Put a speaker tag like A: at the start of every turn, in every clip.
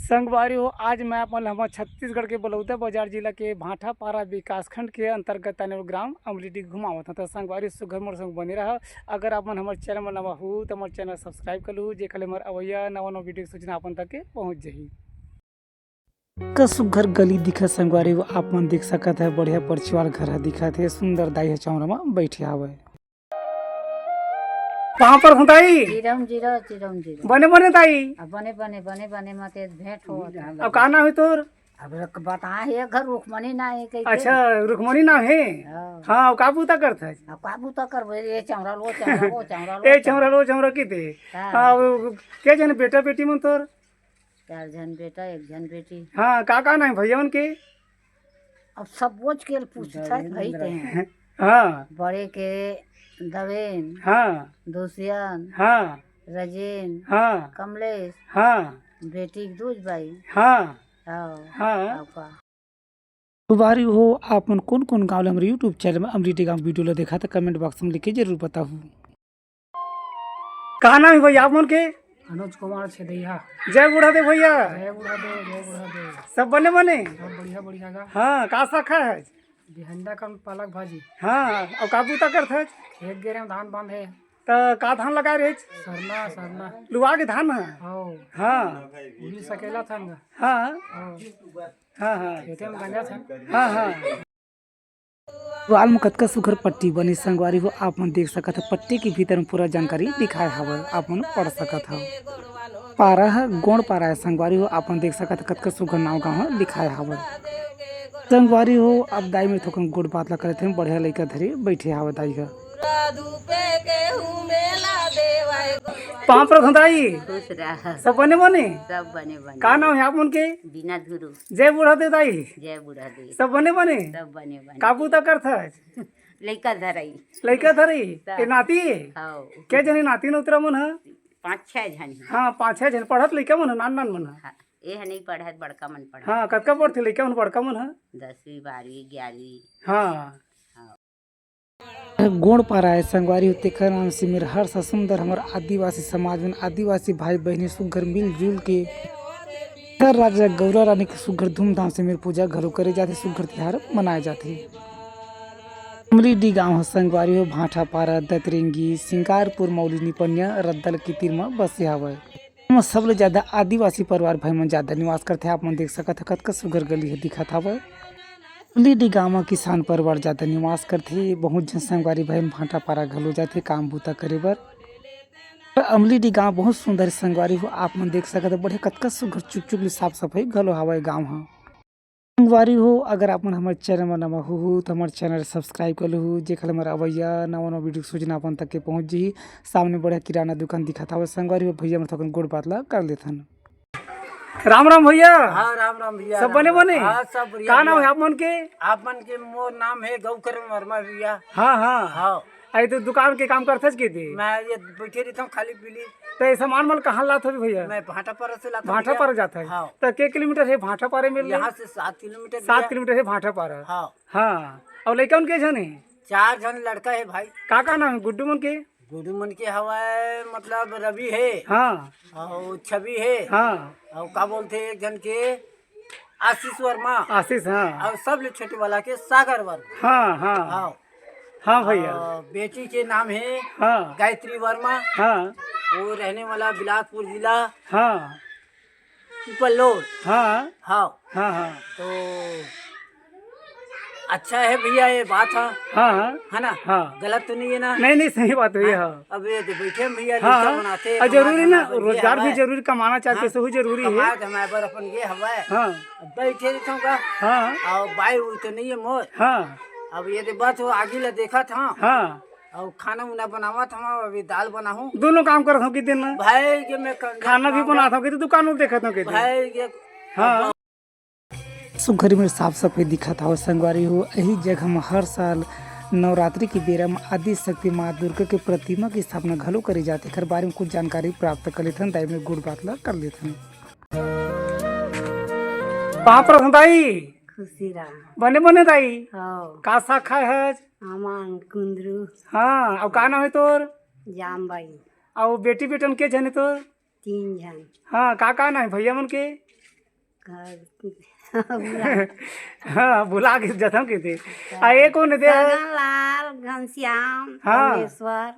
A: संगवारी हो, आज मैं अपन हम छत्तीसगढ़ के बलौदा बाजार जिला के भाटापारा विकासखंड के अंतर्गत आने वाले ग्राम अमलीडी घुमावत तो संगवारी सुघर मोर संग बने रहा। अगर अपन हमारे चैनल में नवा हो तो हमारे चैनल सब्सक्राइब कर लूँ, जे कल हमारे अवैया नवा नवा वीडियो सूचना अपन तक के पहुँच जाही। का सुघर गली दिखा संगवारी हो, आप मन देख सकत है, बढ़िया परिवार घर दिखत है, सुंदर दाई है चौरा में बैठे हवे। कहाँ पर हूँ ताई?
B: चिरम
A: बने बने ताई?
B: बने मते भेंट हो।
A: अब का नाम है तोर?
B: अब बता है घर रुकमनी ना है कहीं।
A: अच्छा रुकमणी नाम है। हाँ अब का बूता करता है?
B: अब काबू तो कर ये चमरा लो
A: ए चमरा की दे। के जन बेटा बेटी मन तोर?
B: 4 जन बेटा 1 जन बेटी।
A: हाँ का नाम भैया उनके?
B: अब सब बोझ के पूछता है भाई ते।
A: हाँ
B: बड़े के दवेन,
A: हाँ
B: दुष्यंत,
A: हाँ
B: रजेन,
A: हाँ
B: कमलेश,
A: हाँ
B: बेटी दूज भाई।
A: हाँ
B: हाँ
A: हाँ बारी हो। आप मन कौन कौन गाँव हमारे यूट्यूब चैनल में अमलीडी गाँव वीडियो देखा था, कमेंट बॉक्स में लिख के जरूर बताओ। कहा नाम है भैया आप मन के?
B: अनुज कुमार छेदैया।
A: जय बुढ़ा दे भैया।
B: जय बुढ़ा दे।
A: सब बने बने?
B: सब बढ़िया का।
A: हाँ का शाखा है?
B: बिहंडा का पालक भाजी।
A: हाँ और का बूता करता है?
B: खेत गेरे में धान बांधे।
A: तो का धान लगा रहे?
B: सरना
A: लुआ के धान है। हाँ
B: वही सकेला था ना।
A: हाँ हाँ हाँ
B: खेते में गंजा था।
A: हाँ हाँ वाल में कतका सुघर पट्टी बनी संगवारी हो, आप मन देख सकत है। पट्टी के भीतर में पूरा जानकारी दिखाए हवा, आप मन पढ़ सकत हो। पारा है गोड़ पारा है संगवारी हो, आप मन देख सकत है कतका सुघर नाव गाँव दिखाए हवा संगवारी हो। अब दाई में थोकन गुड़ बात ला करे थे, बढ़िया लड़का धरे बैठे हवा दाई का। पाँव पर धंधाई
B: खुश रहा।
A: सब बने बने?
B: सब बने
A: का नाम है आप उनके?
B: बिना धुरु।
A: जय बुढ़ा दे दाई।
B: जय बुढ़ा दे।
A: सब बने बने?
B: सब बने
A: काबू तक करता है?
B: लइका धरई।
A: लड़का धरी ये नाती है?
B: हां
A: क्या जने नाती न उतरा मन है?
B: 5-6 जन।
A: हाँ 5-6 जन पढ़त लड़का मन है, नान मन है।
B: ए नहीं पढ़त, बड़का मन पढ़त।
A: हाँ कतका पढ़ते लड़का मन बड़का मन है?
B: 10वीं 12वीं 11वीं।
A: हाँ गोड़ पारा है संगवारी होते कर नाम से मेरे हर सा सुंदर हमारे आदिवासी समाज में आदिवासी भाई बहनी सुघर मिलजुल के हर राजा गौरा रानी के सुघर धूमधाम से मेरे पूजा घरों करे जाते, सुघर त्योहार मनाए जाते। अमलीडी गाँव संगवारी हो, भाटापारा दतरेंगी सिंगारपुर मौली निपनिया रद्दल के तीर में बसे हवे। सबले ज्यादा आदिवासी परिवार भाई मन ज्यादा निवास करते। आप मन देख सकत है कतका सुघर गली है दिखत हवे। अमलीडी गाँव में किसान परिवार ज्यादा निवास करते। बहुत जन संगवारी भाई भाटापारा घलो जाते काम बूता करे बर। अमलीडी गाँव बहुत सुंदर संगवारी हो, आप मन देख सकते बढ़िया कतका सुघर चुक साफ सफाई घलो हवा गाँव है संगवारी हो। अगर आप मन हमारे चैनल में नवा हो तो हमारे चैनल सब्सक्राइब कर लो, जे कल हमारा अवैया नवा नवा वीडियो सूचना अपन तक के पहुँच जी। सामने बढ़िया किराना दुकान दिखा था संगवारी हो, भैया मैं थोड़ा गुड़ बातला कर लेथन। राम राम भैया।
B: हाँ राम भैया।
A: सब बने बने?
B: हाँ सब बढ़िया।
A: का नाम है आप मन के?
B: आप मन के मोर नाम है गौकर वर्मा भैया।
A: हाँ हाँ
B: हाँ
A: आई तो दुकान के काम करते के थे?
B: मैं ये बैठे रहता हूँ खाली पीली।
A: तो ये सामान मन कहाँ लाते हो भैया?
B: मैं भाटापारा से लाता हूँ।
A: भाटापारा जाता है?
B: हाँ।
A: तो के किलोमीटर है भाटापारा में?
B: यहाँ से 7 किलोमीटर।
A: 7 किलोमीटर है भाटापारा।
B: हाँ
A: हाँ और लड़का उनके जन है?
B: 4 जन लड़का है भाई।
A: का नाम है? गुड्डू मन के?
B: गुड्डू मन के हवा है, मतलब रवि है।
A: हाँ
B: और छवि है।
A: हाँ
B: और का बोलते एक जन के आशीष वर्मा।
A: आशीष हाँ।
B: और सब छोटे वाला के सागर वर्मा।
A: हाँ हाँ
B: हाँ
A: हाँ भैया।
B: बेटी के नाम है
A: हाँ
B: गायत्री वर्मा।
A: हाँ
B: वो रहने वाला बिलासपुर जिला
A: हाँ
B: पिपलोड।
A: हाँ
B: हाँ
A: हाँ हाँ
B: तो अच्छा है भैया, ये बात है।
A: हाँ
B: है ना?
A: हाँ
B: गलत तो नहीं है ना?
A: नहीं नहीं सही बात हुई है।
B: अब ये बैठे हैं भैया,
A: हाँ
B: लड़का बनाते
A: हाँ जरूरी ना, रोजगार भी जरूरी, कमाना चाहिए तो जरूरी है।
B: हमारे पर अपन ये हवा है।
A: हाँ
B: बैठे रहता हूँ का।
A: हाँ
B: और बाई हुई तो नहीं है मोर।
A: हाँ
B: अब ये बात हो आगे ला देखा था।
A: हाँ
B: और खाना उना बनावा था, अभी दाल बना हूँ।
A: दोनों काम करता हूँ कि दिन में
B: भाई ये मैं
A: खाना भी बनाता हूँ कि दुकान में देखता हूँ कि
B: भाई ये
A: हाँ सुघर में साफ सफाई दिखा था संगवारी हो। यही जगह में हर साल नवरात्रि की बेरा में आदि शक्ति माँ दुर्गा के प्रतिमा की स्थापना घलो करी जाती है। बारे में कुछ जानकारी प्राप्त कर लेते दाई में गुड़ बातला कर लेते। पर दाई
B: खुशी रहा
A: बने बने दाई?
B: हाँ
A: का शाखा है?
B: आमान कुंदरू।
A: हाँ अब का नाम है तोर?
B: जामबाई।
A: और बेटी बेटन के जने तो
B: 3 जन
A: हाँ का ना है भैया मन के
B: घर
A: हाँ भुला के जथम के थे आ ये कौन दे
B: लाल घनश्याम
A: हाँ।
B: परमेश्वर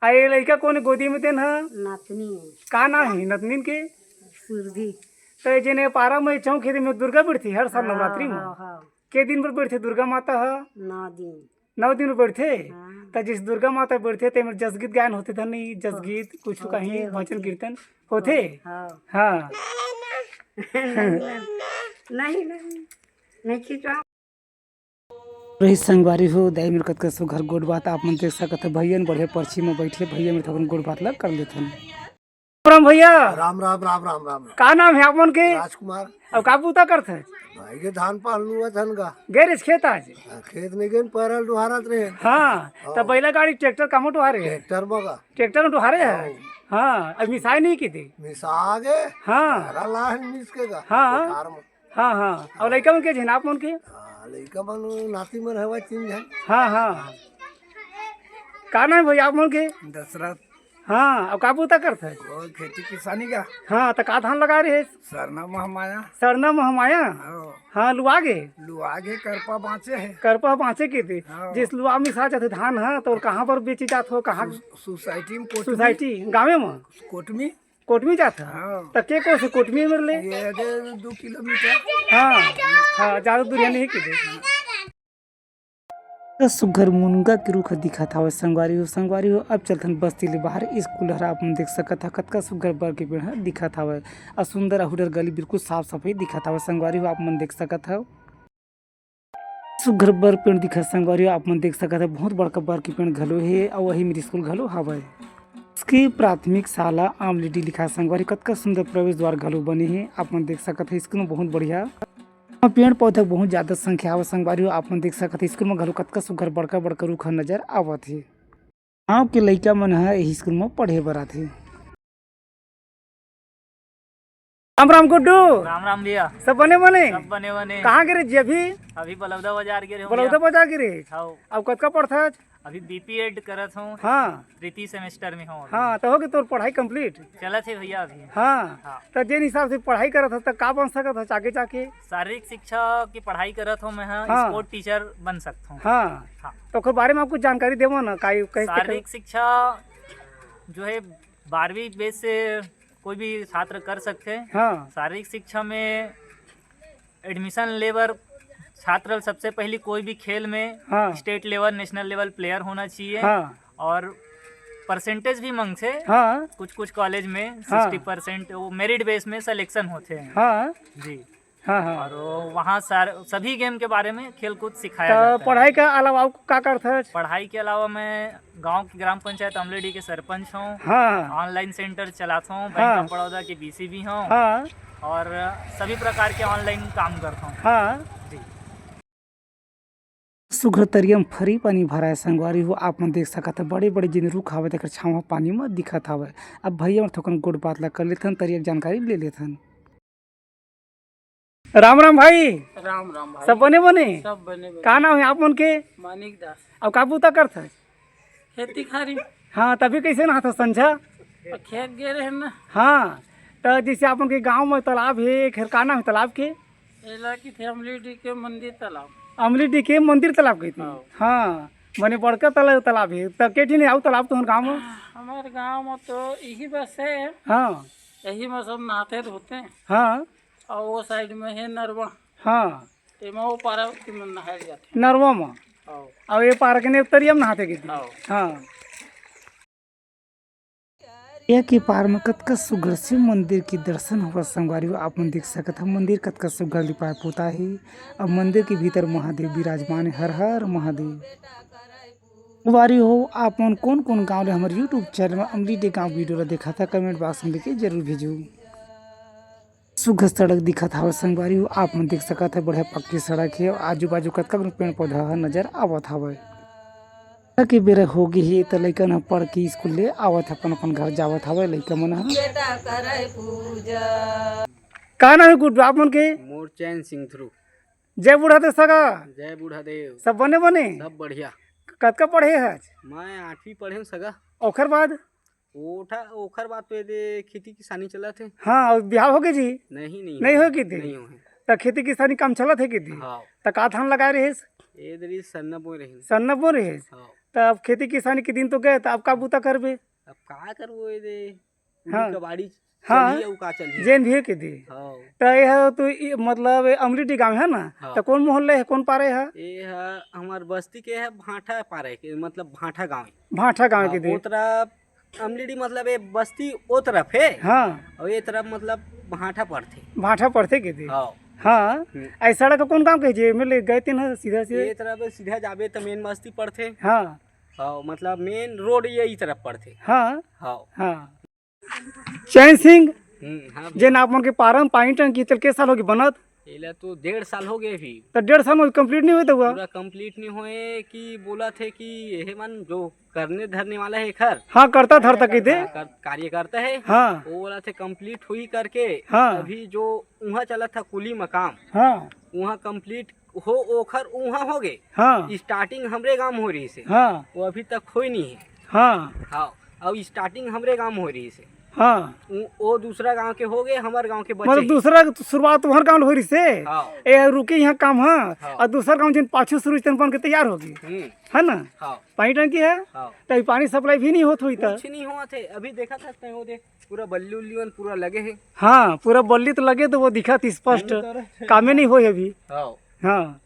A: आ ये लड़का कौन गोदी में देन है
B: नतनी
A: का ना है नतनीन के
B: सुरभि
A: तो जेने पारा में चौक खेते में दुर्गा बैठती हर साल नवरात्रि में
B: हाँ
A: के दिन पर बैठते दुर्गा माता है
B: 9 दिन
A: 9 दिन में बैठते
B: हाँ।
A: तो जिस दुर्गा माता बैठते ते में जसगीत गायन होते थे नहीं जसगीत कुछ कहीं भजन कीर्तन होते
B: हाँ
A: हाँ
B: नहीं नहीं खींचवा
A: रही संगवारी हो दाई मेरे कत सो घर गोड़ बात आप मन देख सकते भैया बढ़िया पर्ची में बैठे भैया मेरे थोड़ा गोड़ बात लग कर लेते राम भैया
C: राम राम राम राम राम
A: का नाम है आप मन के
C: राजकुमार
A: अब का पूता करते
C: भाई के धान पालू हुआ धन का
A: गैरेज खेत आज
C: खेत में गए परल डुहारत रहे
A: हाँ तो बैला गाड़ी ट्रैक्टर काम उठवारे है
C: ट्रैक्टर बगा
A: ट्रैक्टर में उठवारे है हाँ अब मिसाई नहीं की थी
C: मिसा आगे
A: हाँ
C: लाहन मिस के का
A: हाँ।
C: कार में
A: हाँ हाँ और लड़का मन के झेन आप मन के
C: लड़का बनो नाती में रहवा 3 जन
A: हाँ हाँ का नाम है भैया आप मन के
C: दशरथ
A: हाँ अब का पूता करते
C: और खेती किसानी का
A: हाँ तो का धान लगा रहे
C: सरना महमाया
A: सरना महमाया हाँ लुआ गे
C: आगे करपा बाँचे है
A: करपा पाँचे के थे
C: हाँ।
A: जिस लुआ में सा जाते धान है तो कहाँ पर बेची जात हो कहाँ
C: सोसाइटी में
A: सोसाइटी गाँव में
C: कोटमी
A: कोटमी जात है
C: हाँ।
A: तो के को से कोटमी में ले
C: ये 2 किलोमीटर
A: हाँ हाँ ज्यादा दूरिया नहीं की दे सुघर मुनगा के रूख दिखा था संगवारी हो अब चलथन बस्ती ले बाहर स्कूल हरा आप देख सकत कतका सुघर बर के पेड़ दिखा था और सुंदर अहुडर गली बिल्कुल साफ सफाई दिखा था संगवारी हो आप मन देख सकत है सुघर बर पेड़ दिखा संगवारी आप मन देख सकत है बहुत बड़का बर के पेड़ घलो है और वही मेरी स्कूल घलो हवा इसकी प्राथमिक शाला आमलीडी लिखा संगवारी कतका सुंदर प्रवेश द्वार घलो बने है आप मन देख सकत है स्कूल में बहुत बढ़िया पेड़ पौधा बहुत ज्यादा संख्या आवत संगवारी आप मन देख सकते स्कूल में घलो कतका सुघर बड़का बड़का रुख नजर आवत है गाँव के लड़का मन है यही स्कूल में पढ़े बर आथे राम राम गुड्डू
D: राम राम भैया
A: सब बने बने
D: सब बने बने
A: कहाँ गिरे जी
D: अभी बलौदा बाजार गिरे
A: बलौदा बाजार गिरे
D: हाँ
A: अब कतका पढ़ता
D: अभी बीपी एड करत हूँ
A: हाँ
D: 3 सेमेस्टर में हूँ
A: हाँ तो होगी तोर पढ़ाई कंप्लीट
D: चलत है भैया अभी
A: हाँ
D: हाँ।
A: तो जिन हिसाब से पढ़ाई करत है तो का बन सकत है आगे जाके
D: शारीरिक शिक्षा की पढ़ाई करत हूँ मैं
A: हाँ।
D: स्पोर्ट टीचर बन सकता हूँ
A: हाँ
D: हाँ।
A: तो ओकर बारे में आपको जानकारी देवो ना कैसे
D: शारीरिक शिक्षा जो है 12वीं बेस से कोई भी छात्र कर सकते हैं
A: हाँ
D: शारीरिक शिक्षा में एडमिशन लेवर छात्र सबसे पहले कोई भी खेल में
A: हाँ।
D: State level national level player होना चाहिए
A: हाँ
D: और परसेंटेज भी मांगते
A: हाँ
D: कुछ कॉलेज में
A: हाँ।
D: 60% वो मेरिट बेस में सिलेक्शन होते हैं
A: हाँ
D: जी
A: हाँ हाँ
D: और वहाँ सभी गेम के बारे में खेल कूद सिखाया
A: तो
D: जाता है।
A: पढ़ाई के अलावा आप का करते है
D: पढ़ाई के अलावा मैं गांव की ग्राम पंचायत अमलेडी के सरपंच हूँ
A: हाँ
D: ऑनलाइन सेंटर चलाता हूँ
A: हाँ।
D: बैंक ऑफ बड़ौदा के बीसी भी हूँ
A: हाँ
D: और सभी प्रकार के ऑनलाइन काम करता हूँ
A: हाँ
D: जी
A: सुघर तरियम फरी पानी भरा है संगवारी हो आप मन देख सकत है बड़े बड़े जिन रुख आवे तेकर छावा पानी में दिखत हवे अब भैया थोकन गोड़ बात ला कर लेथन तरियक जानकारी ले लेथन राम राम भाई
E: राम राम भाई
A: सब बने बने
E: सब बने बने
A: का नाम है आप मन के
E: मानिक दास
A: अब काबू तक करत है
E: खेती खारी
A: हाँ तभी कैसे ना था संझा
E: और खेत गए रहे ना
A: हाँ तो जैसे अपन के गांव में तालाब है खेर का नाम है तालाब के
E: एला की थे अमलीडी के मंदिर तालाब
A: अमलीडी के मंदिर तालाब कहती हाँ मने बड़का तालाब है तो केठी नहीं आओ तालाब तो गाँव में
E: हमारे गांव में तो यही बस है
A: हाँ
E: यही में सब नहाते धोते हैं
A: हाँ
E: और वो साइड में है नरवा
A: हाँ
E: ते में वो पारा की में नहाए जाते
A: नरवा में
E: हैं
A: और ये पार्क ने तरियम नहाते की
E: आओ
A: हाँ एक ही पार में कतका सुघर शिव मंदिर की दर्शन हुआ संगवारी आप मन देख सकत है मंदिर कतका सुघर लिपाया पोता है अब मंदिर के भीतर महादेव विराजमान है हर हर महादेव वारी हो आप मन कौन कौन गाँव हमारे यूट्यूब चैनल में अमलीडी गाँव वीडियो देखा था कमेंट बॉक्स में लिखे जरूर भेजू सुघर सड़क दिखा था संगवारी हो आप मन देख सकत है बढ़िया पक्की सड़क है आजू बाजू कतका पेड़ पौधा नजर आवत हवे के बेरा होगी ही तो लइका न पढ़ के स्कूल ले आवत अपन अपन घर जावत हवे लइका मन का नाम है गुड्डू आप मन के
E: मोर चैन सिंह थ्रू
A: जय बूढ़ा दे सगा
E: जय बूढ़ा देव
A: सब बने
E: सब बढ़िया
A: कतका पढ़े है
E: मैं 8वीं पढ़े हूँ सगा
A: ओखर बाद
E: ओठा ओखर बात पे दे खेती किसानी चला थे।
A: हाँ और ब्याह हो गए जी?
E: नहीं
A: हो की थी?
E: नहीं हो
A: तो खेती किसानी काम चलत है की थी?
E: हाँ
A: तो का धान लगाए रहे?
E: ए दरी सन्ना बोए रही।
A: सन्ना बो रहे?
E: हाँ
A: तो अब खेती किसानी के दिन तो गए, तो अब का बूता करबे?
E: अब का करबो ए दे
A: हाँ।
E: पूरी कबाड़ी
A: हाँ।
E: चली औ का चली।
A: जेन भी है की थी?
E: हाँ
A: तो यह तो मतलब अमलीटी गाँव है ना?
E: हाँ।
A: तो कौन मोहल्ले है, कौन पारे है?
E: ये है हमार बस्ती के है भाठा पारे के, मतलब भाठा गाँव।
A: भाठा गाँव की थी?
E: ओ तरफ अमलीडी मतलब ये बस्ती ओ तरफ है।
A: हाँ
E: और ये तरफ मतलब भाठा पड़ते।
A: भाठा पड़ते की थी?
E: हाँ
A: हाँ ऐसा सड़क का कौन काम कहे मिले गए थे ना सीधा सीधे?
E: ये तरफ सीधा जाबे तो मेन बस्ती पड़ते।
A: हाँ
E: हाँ मतलब मेन रोड यही तरफ पड़ते।
A: हाँ
E: हाँ
A: हाँ। चैन सिंह
E: हाँ
A: जेन आप मन के पारम पानी टंकी चल के साल होगी बनत?
E: एला तो 1.5 साल हो गए भी।
A: तो 1.5 साल में कंप्लीट नहीं हुआ तो हुआ?
E: पूरा कंप्लीट नहीं हुए कि बोला थे कि ये मन जो करने धरने वाला है घर
A: हाँ करता धरता की थे?
E: कार्य करता है।
A: हाँ
E: वो बोला थे कंप्लीट हुई करके।
A: हाँ।
E: अभी जो वहाँ चला था कुली मकाम
A: हाँ
E: वहाँ कंप्लीट हो ओखर वहाँ हो गए।
A: हाँ
E: स्टार्टिंग हमरे गांव हो रही से।
A: हाँ
E: वो अभी तक हुई नहीं है।
A: हाँ
E: हाँ अब स्टार्टिंग हमरे गांव हो रही से।
A: हाँ
E: वो दूसरा गांव के हो गए, हमारे गांव के बच्चे
A: मतलब दूसरा शुरुआत तुम्हार गाँव हो रही से?
E: हाँ।
A: ए रुके यहाँ काम है
E: हाँ।
A: और दूसरा गाँव जिन पाछू शुरू बन के तैयार होगी है ना?
E: हाँ
A: पानी टंकी है
E: हाँ
A: तो पानी सप्लाई भी नहीं होती हुई था?
E: कुछ नहीं हुआ थे। अभी देखा था वो देख पूरा बल्ली उल्ली पूरा लगे है।
A: हाँ पूरा बल्ली तो लगे तो वो दिखा थी स्पष्ट, कामे नहीं हुई अभी।
E: हाँ
A: हाँ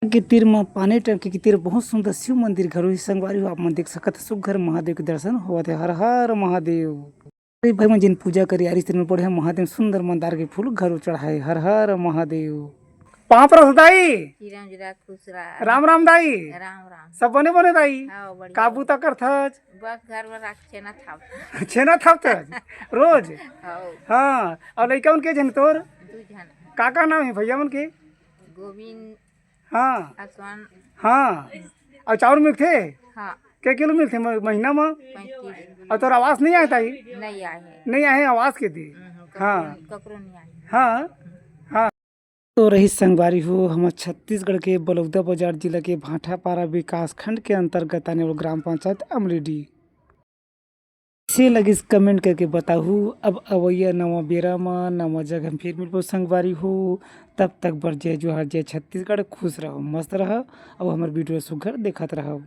A: के तीर में पानी टंकी के तीर बहुत सुंदर शिव मंदिर घर संगवारी हो आप मन देख सकत सुघर महादेव के दर्शन हुआ थे। हर हर महादेव भाई मन जिन पूजा करी आरी में पड़े महादेव सुंदर मंदार के फूल घर चढ़ाए। हर हर महादेव। पाँव रस दाई
B: खुश रहा।
A: राम राम दाई।
B: राम राम।
A: सब बने बने दाई
B: हाँ बढ़िया।
A: काबू तक कर थज
B: बस घर में रख छेना था।
A: छेना था थज रोज?
B: हाँ
A: हाँ और लड़का उनके जन तोर
B: 2 जन।
A: का नाम है भैया उनके?
B: गोविंद
A: हाँ
B: आसमान।
A: हाँ और चावल मिलते
B: हाँ
A: क्या किलो मिलते महीना में?
B: 35।
A: और तोर आवाज नहीं आता ही?
B: नहीं आए।
A: नहीं आए आवाज के दी? हाँ
B: ककरो नहीं आए।
A: हाँ हाँ। तो रही संगवारी हो हम छत्तीसगढ़ के बलौदा बाजार जिला के भाटापारा विकास खंड के अंतर्गत आने वाले ग्राम पंचायत अमलीडी से लगी कमेंट करके बताहू। अब अवैया नवा बेरा में नवा जगह फिर मिलबो संगवारी हो। तब तक बर जय जोहार जय छत्तीसगढ़। खुश रहो मस्त रहो और हमारे वीडियो सुघर देखत रहो।